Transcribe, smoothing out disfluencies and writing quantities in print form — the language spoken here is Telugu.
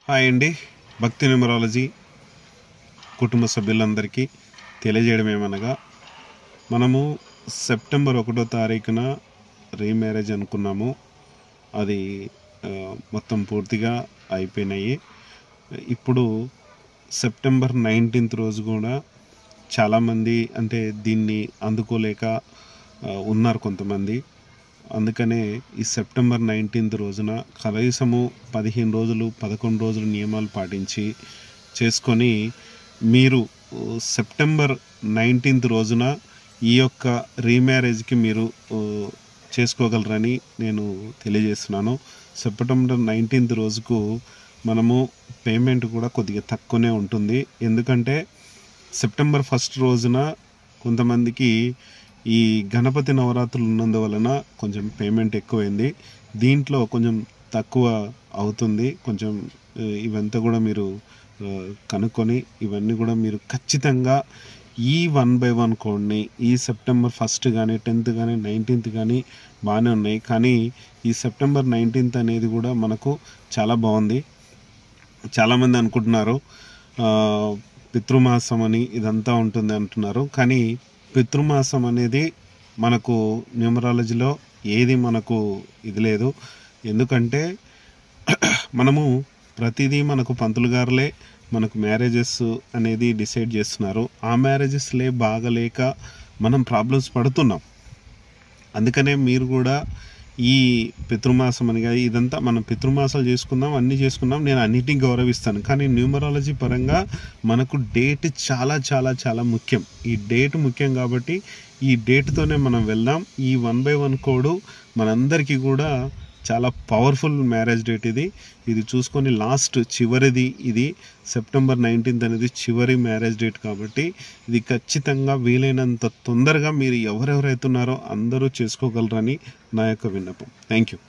హాయ్ అండి. భక్తి న్యూమరాలజీ కుటుంబ సభ్యులందరికీ తెలియజేయడం ఏమనగా, మనము సెప్టెంబర్ 1వ తారీఖున రీమ్యారేజ్ అనుకున్నాము. అది మొత్తం పూర్తిగా అయిపోయినాయి. ఇప్పుడు సెప్టెంబర్ 19th రోజు కూడా చాలామంది దీన్ని అందుకోలేక ఉన్నారు కొంతమంది. అందుకనే ఈ సెప్టెంబర్ 19th రోజున కనీసము 15 రోజులు 11 రోజులు నియమాలు పాటించి చేసుకొని మీరు సెప్టెంబర్ 19th రోజున ఈ యొక్క రీమ్యారేజ్కి మీరు చేసుకోగలరని నేను తెలియజేస్తున్నాను. సెప్టెంబర్ 19th రోజుకు మనము పేమెంట్ కూడా కొద్దిగా తక్కువనే ఉంటుంది. ఎందుకంటే సెప్టెంబర్ 1st రోజున కొంతమందికి ఈ గణపతి నవరాత్రులు ఉన్నందువలన కొంచెం పేమెంట్ ఎక్కువైంది. దీంట్లో కొంచెం తక్కువ అవుతుంది. కొంచెం ఇవంతా కూడా మీరు కనుక్కొని ఇవన్నీ కూడా మీరు ఖచ్చితంగా ఈ 1/1 కోడ్ని ఈ సెప్టెంబర్ 1st కానీ 10th కానీ 19th కానీ బాగానే ఉన్నాయి. కానీ ఈ సెప్టెంబర్ 19th అనేది కూడా మనకు చాలా బాగుంది. చాలామంది అనుకుంటున్నారు పితృమాసం అని ఇదంతా ఉంటుంది అంటున్నారు. కానీ పితృమాసం అనేది మనకు న్యూమరాలజీలో ఏది మనకు ఇది లేదు. ఎందుకంటే మనము ప్రతిదీ మనకు పంతులు గారులే మనకు మ్యారేజెస్ అనేది డిసైడ్ చేస్తున్నారు. ఆ మ్యారేజెస్లే బాగలేక మనం ప్రాబ్లమ్స్ పడుతున్నాం. అందుకనే మీరు కూడా ఈ పితృమాసం అని కాదు, ఇదంతా మనం పితృమాసాలు చేసుకుందాం, అన్నీ చేసుకుందాం, నేను అన్నిటినీ గౌరవిస్తాను. కానీ న్యూమరాలజీ పరంగా మనకు డేట్ చాలా చాలా చాలా ముఖ్యం. ఈ డేట్ ముఖ్యం కాబట్టి ఈ డేట్తోనే మనం వెళ్దాం. ఈ 1/1 కోడ్ మనందరికీ కూడా చాలా పవర్ఫుల్ మ్యారేజ్ డేట్. ఇది చూసుకొని చివరిది ఇది సెప్టెంబర్ 19th అనేది చివరి మ్యారేజ్ డేట్ కాబట్టి ఇది ఖచ్చితంగా వీలైనంత తొందరగా మీరు ఎవరెవరైతున్నారో అందరూ చేసుకోగలరని నా యొక్క విన్నపం. Thank you.